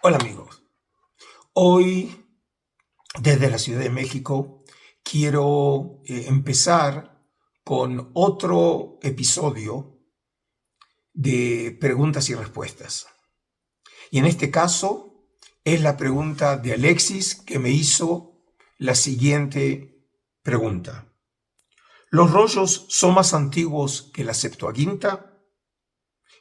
Hola amigos, hoy desde la Ciudad de México quiero empezar con otro episodio de preguntas y respuestas. Y en este caso es la pregunta de Alexis que me hizo la siguiente pregunta. ¿Los rollos son más antiguos que la Septuaginta?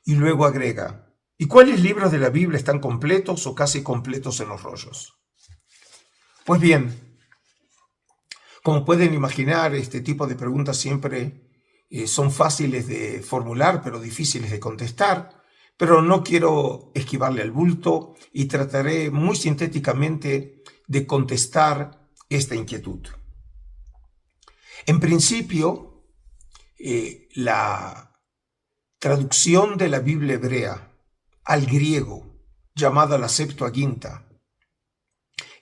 Y luego agrega, ¿y cuáles libros de la Biblia están completos o casi completos en los rollos? Pues bien, como pueden imaginar, este tipo de preguntas siempre son fáciles de formular, pero difíciles de contestar. Pero no quiero esquivarle al bulto y trataré muy sintéticamente de contestar esta inquietud. En principio, la traducción de la Biblia hebrea al griego, llamada la Septuaginta,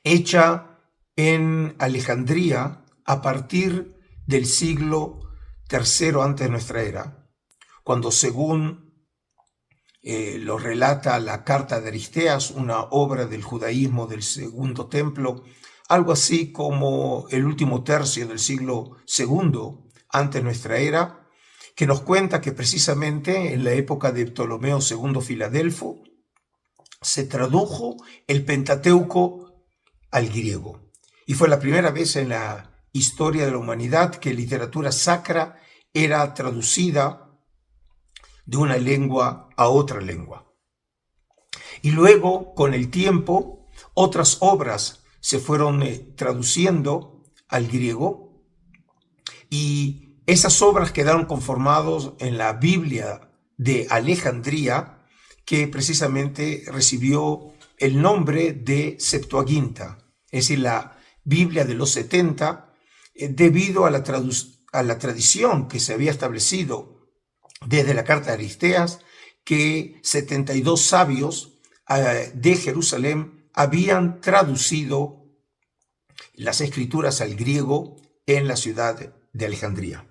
hecha en Alejandría a partir del siglo III antes de nuestra era, cuando según lo relata la Carta de Aristeas, una obra del judaísmo del Segundo Templo, algo así como el último tercio del siglo II antes de nuestra era, que nos cuenta que precisamente en la época de Ptolomeo II Filadelfo se tradujo el Pentateuco al griego. Y fue la primera vez en la historia de la humanidad que literatura sacra era traducida de una lengua a otra lengua. Y luego, con el tiempo, otras obras se fueron traduciendo al griego y esas obras quedaron conformadas en la Biblia de Alejandría, que precisamente recibió el nombre de Septuaginta, es decir, la Biblia de los 70, debido a la tradición que se había establecido desde la Carta de Aristeas, que 72 sabios de Jerusalén habían traducido las escrituras al griego en la ciudad de Alejandría.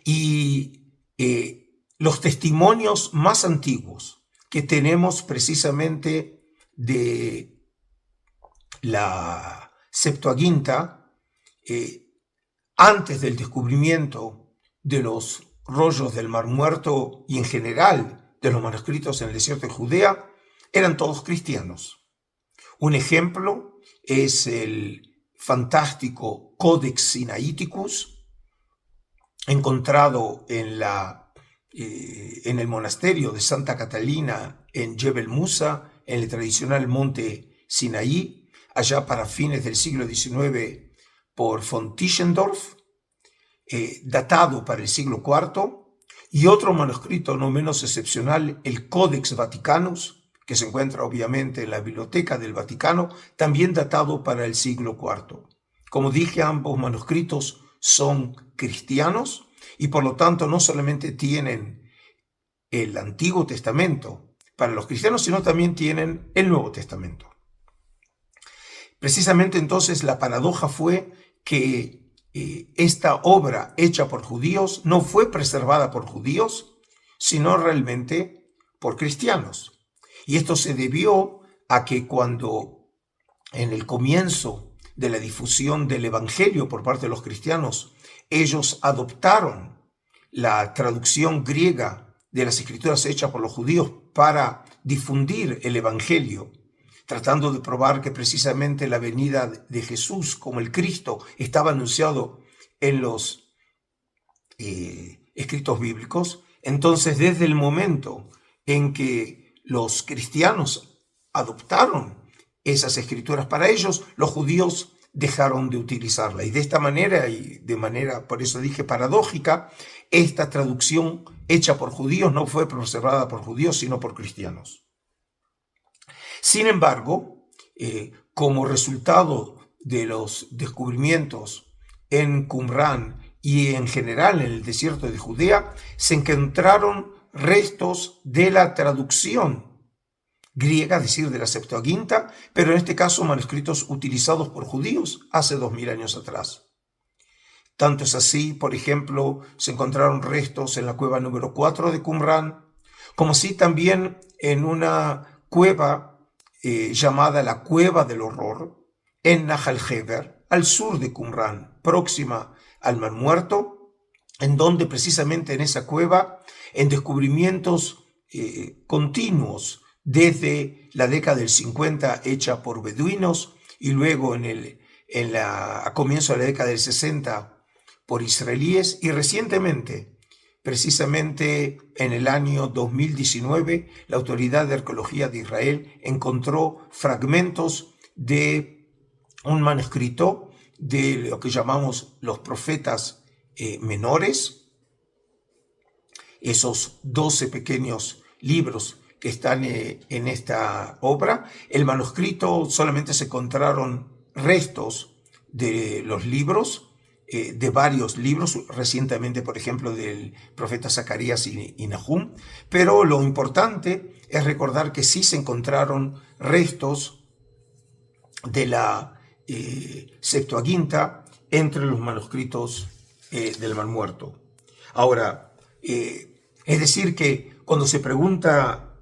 Y los testimonios más antiguos que tenemos precisamente de la Septuaginta, antes del descubrimiento de los rollos del Mar Muerto y en general de los manuscritos en el desierto de Judea, eran todos cristianos. Un ejemplo es el fantástico Codex Sinaiticus, encontrado en el monasterio de Santa Catalina en Jebel Musa, en el tradicional monte Sinaí, allá para fines del siglo XIX por von Tischendorf, datado para el siglo IV, y otro manuscrito no menos excepcional, el Codex Vaticanus, que se encuentra obviamente en la Biblioteca del Vaticano, también datado para el siglo IV. Como dije, ambos manuscritos son cristianos y por lo tanto no solamente tienen el Antiguo Testamento para los cristianos, sino también tienen el Nuevo Testamento. Precisamente entonces la paradoja fue que esta obra hecha por judíos no fue preservada por judíos, sino realmente por cristianos. Y esto se debió a que cuando en el comienzo de la difusión del Evangelio por parte de los cristianos, ellos adoptaron la traducción griega de las escrituras hechas por los judíos para difundir el Evangelio, tratando de probar que precisamente la venida de Jesús como el Cristo estaba anunciado en los escritos bíblicos. Entonces, desde el momento en que los cristianos adoptaron esas escrituras para ellos, los judíos dejaron de utilizarla. Y de esta manera, y de manera, por eso dije, paradójica, esta traducción hecha por judíos no fue preservada por judíos, sino por cristianos. Sin embargo, como resultado de los descubrimientos en Qumrán y en general en el desierto de Judea, se encontraron restos de la traducción griega, es decir, de la Septuaginta, pero en este caso manuscritos utilizados por judíos hace 2000 años atrás. Tanto es así, por ejemplo, se encontraron restos en la cueva número 4 de Qumrán, como así también en una cueva llamada la Cueva del Horror en Nahal Hever, al sur de Qumran, próxima al Mar Muerto, en donde precisamente en esa cueva, en descubrimientos continuos desde la década del 50 hecha por beduinos y luego a comienzo de la década del 60 por israelíes, y recientemente, precisamente en el año 2019, la Autoridad de Arqueología de Israel encontró fragmentos de un manuscrito de lo que llamamos los profetas menores, esos 12 pequeños libros que están en esta obra. El manuscrito solamente se encontraron restos de los libros, de varios libros, recientemente, por ejemplo, del profeta Zacarías y Nahum, pero lo importante es recordar que sí se encontraron restos de la Septuaginta entre los manuscritos del Mar Muerto. Ahora, es decir que cuando se pregunta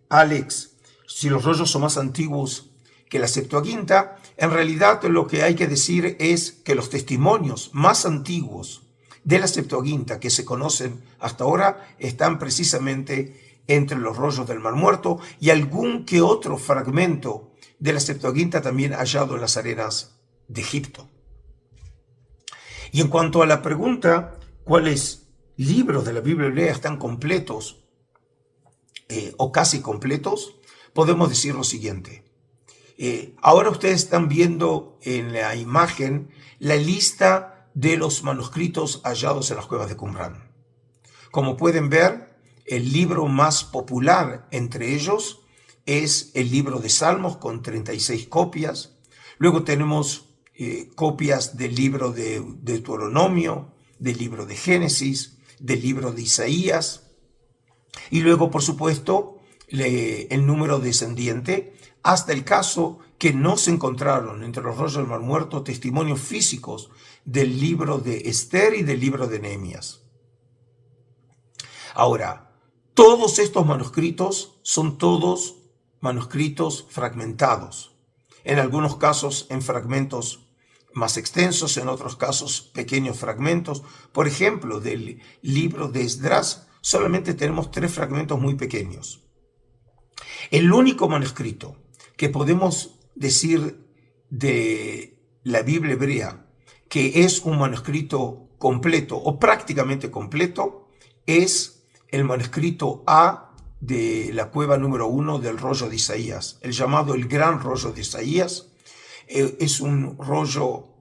Alex si los rollos son más antiguos que la Septuaginta, en realidad lo que hay que decir es que los testimonios más antiguos de la Septuaginta que se conocen hasta ahora están precisamente entre los rollos del Mar Muerto y algún que otro fragmento de la Septuaginta también hallado en las arenas de Egipto. Y en cuanto a la pregunta, ¿cuáles libros de la Biblia hebrea están completos o casi completos? Podemos decir lo siguiente. Ahora ustedes están viendo en la imagen la lista de los manuscritos hallados en las cuevas de Qumran. Como pueden ver, el libro más popular entre ellos es el libro de Salmos con 36 copias. Luego tenemos copias del libro de Deuteronomio, del libro de Génesis, del libro de Isaías. Y luego, por supuesto, el número descendiente, hasta el caso que no se encontraron entre los rollos del Mar Muerto testimonios físicos del libro de Esther y del libro de Nehemías. Ahora, todos estos manuscritos son todos manuscritos fragmentados, en algunos casos en fragmentos más extensos, en otros casos pequeños fragmentos. Por ejemplo, del libro de Esdras solamente tenemos 3 fragmentos muy pequeños. El único manuscrito que podemos decir de la Biblia hebrea que es un manuscrito completo o prácticamente completo es el manuscrito A de la cueva número 1 del rollo de Isaías, el llamado el gran rollo de Isaías. Es un rollo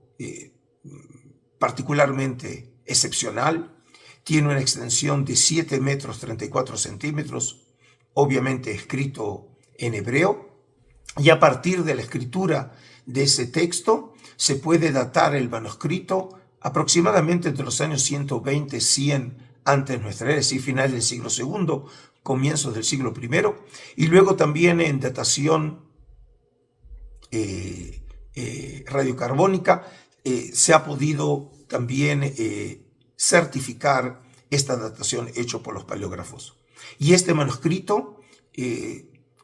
particularmente excepcional, tiene una extensión de 7 metros 34 centímetros, obviamente escrito en hebreo, y a partir de la escritura de ese texto se puede datar el manuscrito aproximadamente entre los años 120-100 antes de nuestra era, es decir, finales del siglo II, comienzos del siglo I, y luego también en datación radiocarbónica se ha podido también certificar esta datación hecha por los paleógrafos. Y este manuscrito,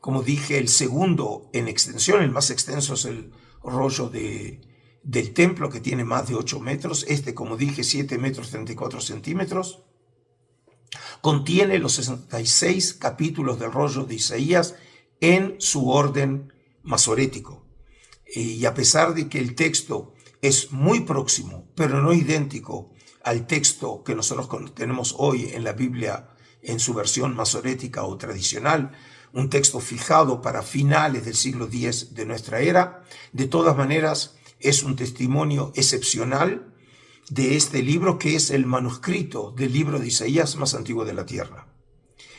como dije, el segundo en extensión, el más extenso es el rollo del templo, que tiene más de 8 metros. Este, como dije, 7 metros 34 centímetros. Contiene los 66 capítulos del rollo de Isaías en su orden masorético. Y a pesar de que el texto es muy próximo, pero no idéntico al texto que nosotros tenemos hoy en la Biblia en su versión masorética o tradicional, un texto fijado para finales del siglo X de nuestra era, de todas maneras es un testimonio excepcional de este libro, que es el manuscrito del libro de Isaías más antiguo de la tierra.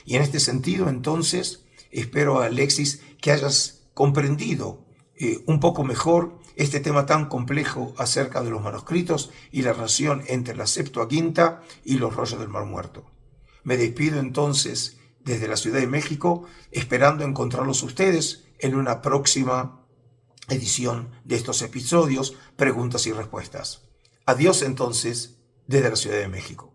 Y en este sentido, entonces, espero, Alexis, que hayas comprendido un poco mejor este tema tan complejo acerca de los manuscritos y la relación entre la Septuaginta y los rollos del Mar Muerto. Me despido entonces desde la Ciudad de México, esperando encontrarlos ustedes en una próxima edición de estos episodios, preguntas y respuestas. Adiós entonces desde la Ciudad de México.